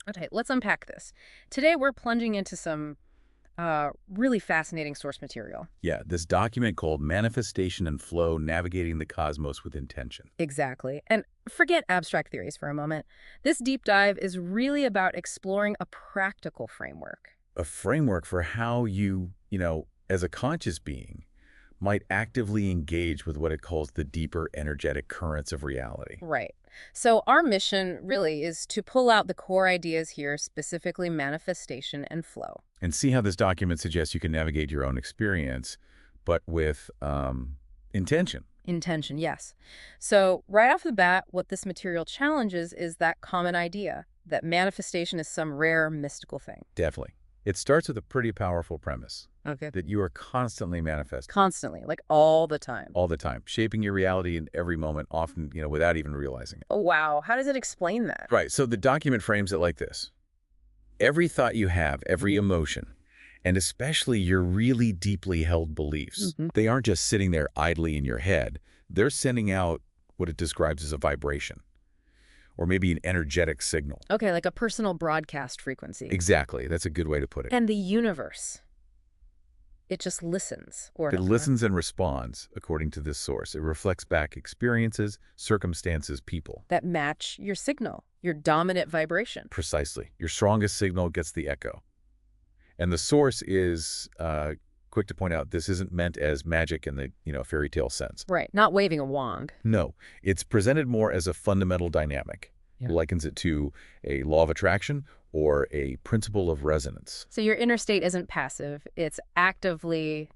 Okay, let's unpack this. Today, we're plunging into some really fascinating source material. Yeah, this document called Manifestation and Flow, Navigating the Cosmos with Intention. Exactly. And forget abstract theories for a moment. This deep dive is really about exploring a practical framework. A framework for how you, as a conscious being, might actively engage with what it calls the deeper energetic currents of reality. Right. So our mission really is to pull out the core ideas here, specifically manifestation and flow. And see how this document suggests you can navigate your own experience, but with intention. Intention, yes. So right off the bat, what this material challenges is that common idea that manifestation is some rare mystical thing. Definitely. It starts with a pretty powerful premise Okay. that you are constantly manifesting Constantly, like all the time. all the time, shaping your reality in every moment, often, without even realizing it. Oh, wow. How does it explain that? Right. So the document frames it like this. Every thought you have, every emotion, and especially your really deeply held beliefs, they aren't just sitting there idly in your head. They're sending out what it describes as a vibration, or maybe an energetic signal. Okay, like a personal broadcast frequency. Exactly. That's a good way to put it. And the universe, it just listens. It listens and responds, according to this source. It reflects back experiences, circumstances, people. that match your signal, your dominant vibration. Precisely. Your strongest signal gets the echo. And the source is, quick to point out, this isn't meant as magic in the, fairy tale sense. Right, not waving a wand. No, it's presented more as a fundamental dynamic. Yeah. Likens it to a law of attraction or a principle of resonance. So your inner state isn't passive, it's actively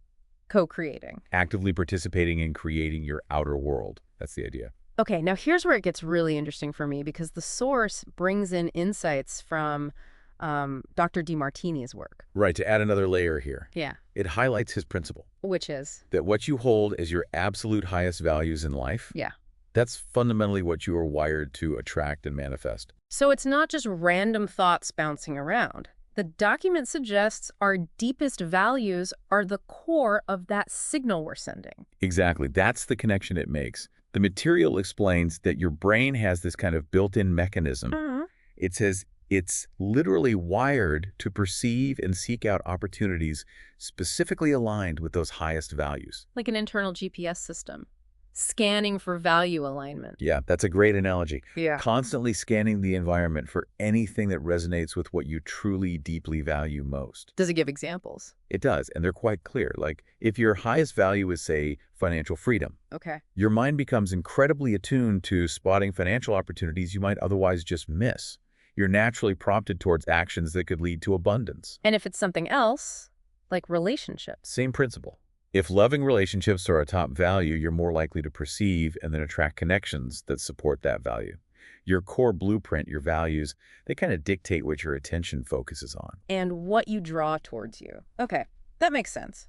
co-creating. Actively participating in creating your outer world. That's the idea. Okay, now here's where it gets really interesting for me because the source brings in insights from Dr. DeMartini's work. Right, to add another layer here. Yeah. It highlights his principle. Which is? That what you hold as your absolute highest values in life, Yeah. that's fundamentally what you are wired to attract and manifest. So it's not just random thoughts bouncing around. The document suggests our deepest values are the core of that signal we're sending. Exactly. That's the connection it makes. The material explains that your brain has this kind of built-in mechanism. It says it's literally wired to perceive and seek out opportunities specifically aligned with those highest values. Like an internal GPS system, scanning for value alignment. Yeah, that's a great analogy. Yeah. Constantly scanning the environment for anything that resonates with what you truly, deeply value most. Does it give examples? It does, and they're quite clear. Like, if your highest value is, say, financial freedom, Okay. your mind becomes incredibly attuned to spotting financial opportunities you might otherwise just miss. You're naturally prompted towards actions that could lead to abundance. And if it's something else, like relationships. Same principle. If loving relationships are a top value, you're more likely to perceive and then attract connections that support that value. Your core blueprint, your values, they kind of dictate what your attention focuses on. And what you draw towards you. Okay, that makes sense.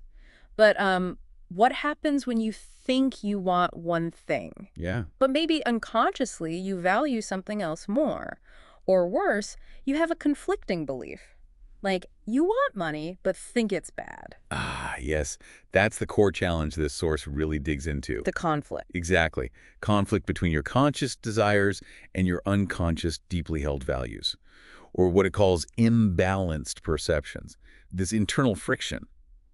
But what happens when you think you want one thing, Yeah. but maybe unconsciously you value something else more? Or worse, you have a conflicting belief. Like, you want money, but think it's bad. Ah, yes. That's the core challenge this source really digs into. The conflict. Exactly. Conflict between your conscious desires and your unconscious, deeply held values, or what it calls imbalanced perceptions. This internal friction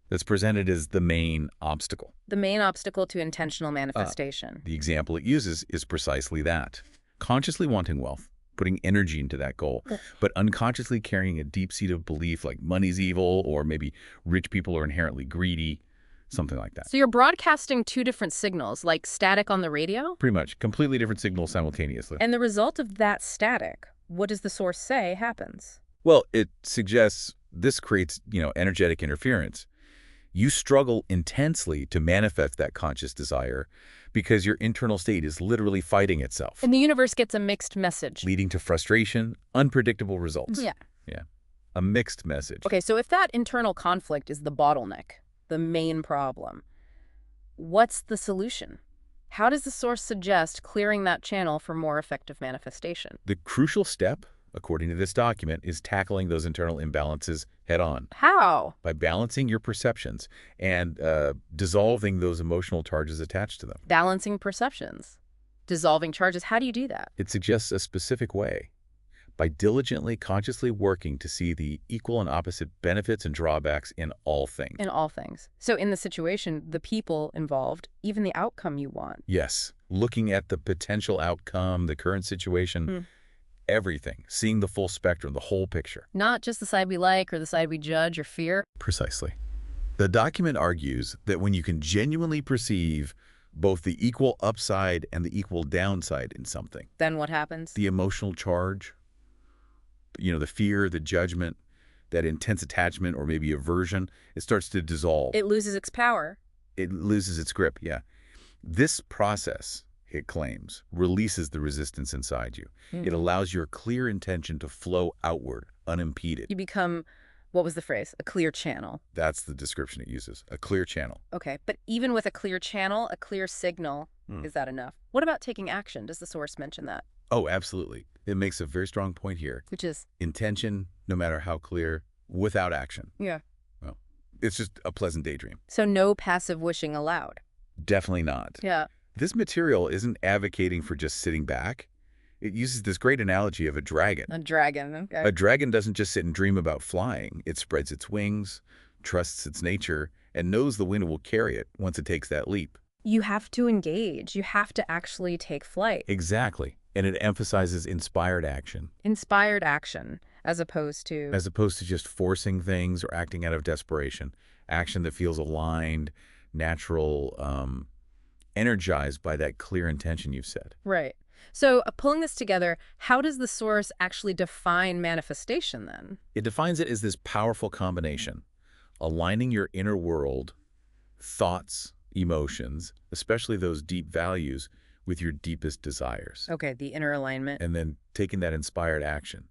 that's presented as the main obstacle. The main obstacle to intentional manifestation. The example it uses is precisely that. Consciously wanting wealth, putting energy into that goal, but unconsciously carrying a deep-seated belief like money's evil, or maybe rich people are inherently greedy, something like that. So you're broadcasting two different signals, like static on the radio? Pretty much. Completely different signals simultaneously. And the result of that static, what does the source say happens? Well, it suggests this creates, energetic interference. You struggle intensely to manifest that conscious desire because your internal state is literally fighting itself, And the universe gets a mixed message. leading to frustration, unpredictable results. Yeah. Yeah. A mixed message. Okay, so if that internal conflict is the bottleneck, the main problem, what's the solution? How does the source suggest clearing that channel for more effective manifestation? The crucial step, according to this document, is tackling those internal imbalances head on How? by balancing your perceptions and dissolving those emotional charges attached to them. Balancing perceptions, dissolving charges. How do you do that? It suggests a specific way. by diligently, consciously working to see the equal and opposite benefits and drawbacks in all things. In all things. So in the situation, the people involved, even the outcome you want. Yes, looking at the potential outcome, the current situation, everything, seeing the full spectrum, the whole picture. Not just the side we like or the side we judge or fear. Precisely. The document argues that when you can genuinely perceive both the equal upside and the equal downside in something, Then what happens? the emotional charge, the fear, the judgment, that intense attachment or maybe aversion, it starts to dissolve. It loses its power. It loses its grip, yeah. This process, it claims, releases the resistance inside you. It allows your clear intention to flow outward, unimpeded. You become, what was the phrase? A clear channel. That's the description it uses, a clear channel. Okay, but even with a clear channel, a clear signal, is that enough? What about taking action? Does the source mention that? Oh, absolutely. It makes a very strong point here. Which is? Intention, no matter how clear, without action. Yeah. Well, it's just a pleasant daydream. So no passive wishing allowed. Definitely not. Yeah. This material isn't advocating for just sitting back. It uses this great analogy of a dragon. A dragon, okay. A dragon doesn't just sit and dream about flying. It spreads its wings, trusts its nature, and knows the wind will carry it once it takes that leap. You have to engage. You have to actually take flight. Exactly. And it emphasizes inspired action. Inspired action, as opposed to... As opposed to just forcing things or acting out of desperation. Action that feels aligned, natural, energized by that clear intention you've said. Right. So pulling this together, how does the source actually define manifestation then? It defines it as this powerful combination, aligning your inner world, thoughts, emotions, especially those deep values, with your deepest desires. Okay, the inner alignment. And then taking that inspired action.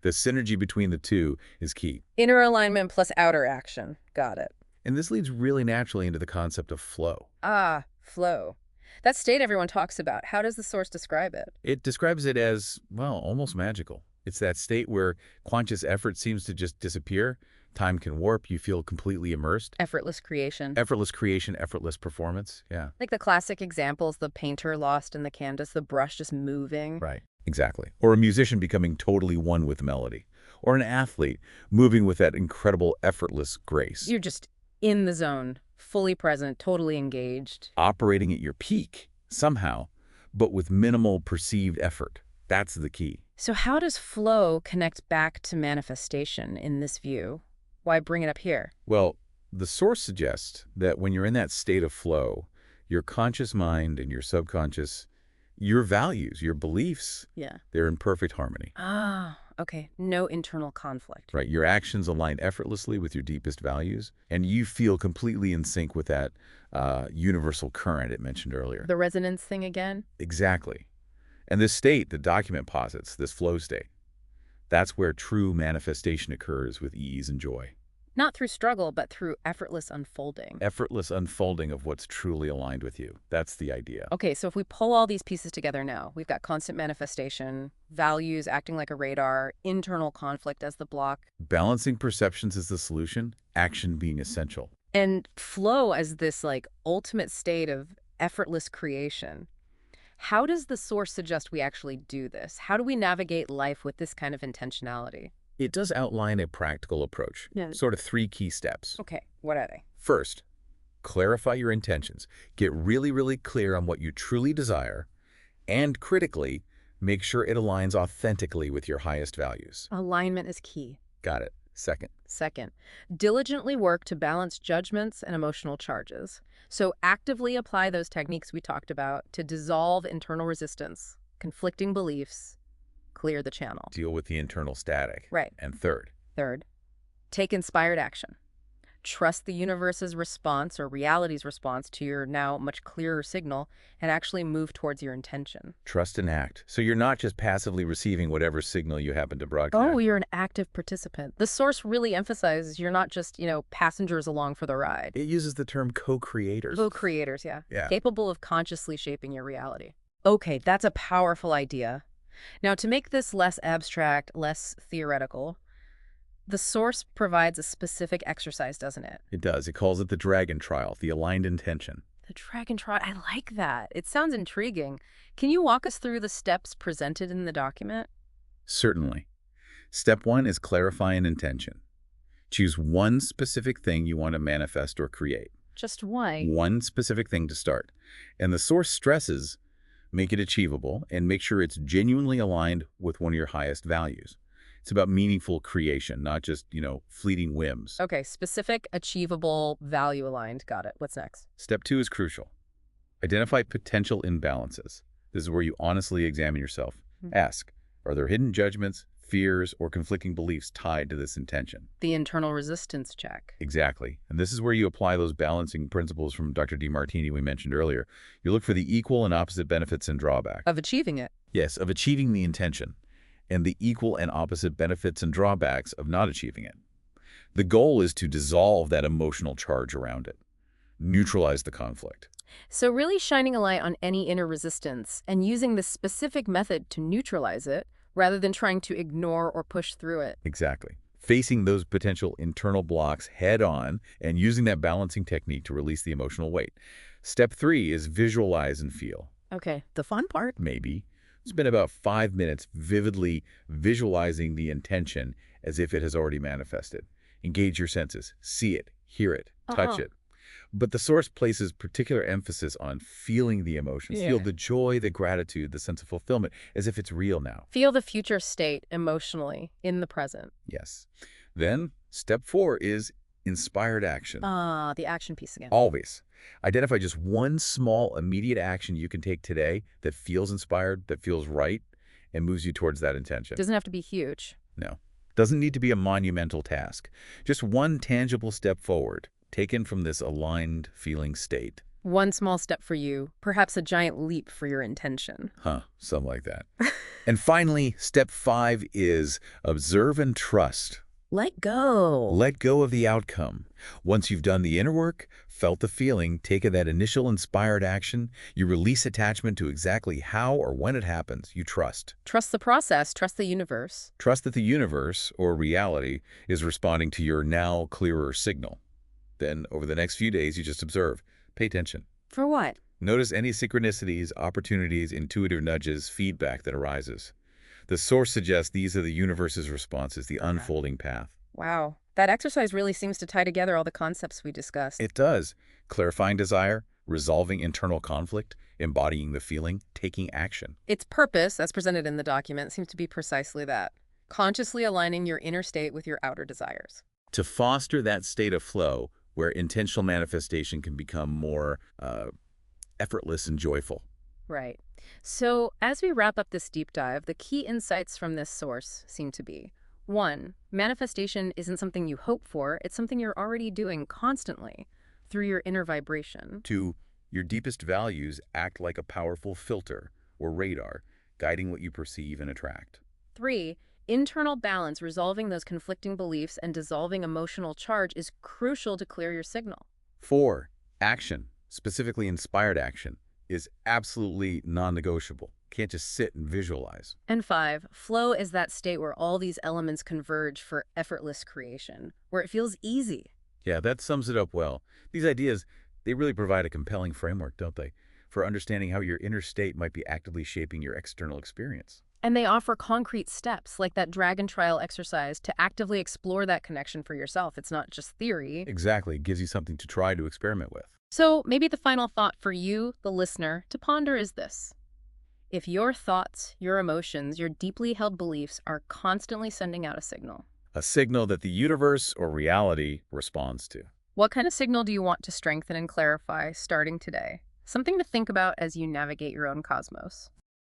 The synergy between the two is key. Inner alignment plus outer action. Got it. And this leads really naturally into the concept of flow. Ah, flow. That state everyone talks about. How does the source describe it? It describes it as, well, almost magical. It's that state where conscious effort seems to just disappear. Time can warp. You feel completely immersed. Effortless creation. Effortless creation, effortless performance. Yeah. Like the classic examples, the painter lost in the canvas, the brush just moving. Right. Exactly. Or a musician becoming totally one with melody. Or an athlete moving with that incredible effortless grace. You're just in the zone, fully present, totally engaged. Operating at your peak, somehow, but with minimal perceived effort. That's the key. So how does flow connect back to manifestation in this view? Why bring it up here? Well, the source suggests that when you're in that state of flow, your conscious mind and your subconscious, your values, your beliefs, they're in perfect harmony. Ah, okay. No internal conflict. Right. Your actions align effortlessly with your deepest values, and you feel completely in sync with that universal current it mentioned earlier. The resonance thing again? Exactly. And this state, the document posits, this flow state, that's where true manifestation occurs with ease and joy. Not through struggle, but through effortless unfolding. Effortless unfolding of what's truly aligned with you. That's the idea. Okay, so if we pull all these pieces together now, we've got constant manifestation, values acting like a radar, internal conflict as the block. Balancing perceptions is the solution, action being essential. And flow as this ultimate state of effortless creation. How does the source suggest we actually do this? How do we navigate life with this kind of intentionality? It does outline a practical approach, sort of 3 key steps. Okay, what are they? First, clarify your intentions. Get really, really clear on what you truly desire, and critically, make sure it aligns authentically with your highest values. Alignment is key. Got it. Second, diligently work to balance judgments and emotional charges. So actively apply those techniques we talked about to dissolve internal resistance, conflicting beliefs, clear the channel. Deal with the internal static. Right. And third, take inspired action. Trust the universe's response or reality's response to your now much clearer signal and actually move towards your intention. trust and act. So you're not just passively receiving whatever signal you happen to broadcast. Oh, you're an active participant. The source really emphasizes you're not just, passengers along for the ride. It uses the term co-creators. Co-creators, yeah. Yeah. Capable of consciously shaping your reality. Okay, that's a powerful idea. Now, to make this less abstract, less theoretical, the source provides a specific exercise, doesn't it? It does. It calls it the dragon trial, the aligned intention. The dragon trot, I like that. It sounds intriguing. Can you walk us through the steps presented in the document? Certainly. Step 1 is clarify an intention. Choose one specific thing you want to manifest or create. Just why? One specific thing to start. And the source stresses, make it achievable and make sure it's genuinely aligned with one of your highest values. It's about meaningful creation, not just, fleeting whims. Okay, specific, achievable, value-aligned. Got it. What's next? Step 2 is crucial. Identify potential imbalances. This is where you honestly examine yourself. Ask, are there hidden judgments, fears, or conflicting beliefs tied to this intention? The internal resistance check. Exactly. And this is where you apply those balancing principles from Dr. DeMartini we mentioned earlier. You look for the equal and opposite benefits and drawbacks. Of achieving it. Yes, of achieving the intention, and the equal and opposite benefits and drawbacks of not achieving it. The goal is to dissolve that emotional charge around it, neutralize the conflict. So really shining a light on any inner resistance and using this specific method to neutralize it rather than trying to ignore or push through it. Exactly. Facing those potential internal blocks head on and using that balancing technique to release the emotional weight. Step 3 is visualize and feel. Okay, the fun part. Maybe. Spend about 5 minutes vividly visualizing the intention as if it has already manifested. Engage your senses. See it, hear it, touch it. But the source places particular emphasis on feeling the emotions. Yeah. Feel the joy, the gratitude, the sense of fulfillment, as if it's real now. Feel the future state emotionally in the present. Yes. Then, step 4 is inspired action. The action piece again. Always. Identify just one small, immediate action you can take today that feels inspired, that feels right, and moves you towards that intention. Doesn't have to be huge. No. Doesn't need to be a monumental task. Just one tangible step forward, taken from this aligned feeling state. One small step for you, perhaps a giant leap for your intention. Something like that. And finally, step 5 is observe and trust. Let go. Let go of the outcome. Once you've done the inner work, felt the feeling, taken that initial inspired action, you release attachment to exactly how or when it happens. You trust. Trust the process. Trust the universe. Trust that the universe, or reality, is responding to your now clearer signal. Then, over the next few days, you just observe. Pay attention. For what? Notice any synchronicities, opportunities, intuitive nudges, feedback that arises. The source suggests these are the universe's responses, the unfolding path. Wow. That exercise really seems to tie together all the concepts we discussed. It does. Clarifying desire, resolving internal conflict, embodying the feeling, taking action. Its purpose, as presented in the document, seems to be precisely that. Consciously aligning your inner state with your outer desires. To foster that state of flow where intentional manifestation can become more effortless and joyful. Right. So as we wrap up this deep dive, the key insights from this source seem to be: 1, manifestation isn't something you hope for, it's something you're already doing constantly through your inner vibration. 2, your deepest values act like a powerful filter or radar, guiding what you perceive and attract. 3, internal balance, resolving those conflicting beliefs and dissolving emotional charge is crucial to clear your signal. 4, action, specifically inspired action, is absolutely non-negotiable. Can't just sit and visualize. And 5, flow is that state where all these elements converge for effortless creation, where it feels easy. Yeah, that sums it up well. These ideas, they really provide a compelling framework, don't they, for understanding how your inner state might be actively shaping your external experience. And they offer concrete steps, like that dragon trial exercise, to actively explore that connection for yourself. It's not just theory. Exactly. It gives you something to try to experiment with. So maybe the final thought for you, the listener, to ponder is this: if your thoughts, your emotions, your deeply held beliefs are constantly sending out a signal that the universe or reality responds to. what kind of signal do you want to strengthen and clarify starting today? Something to think about as you navigate your own cosmos.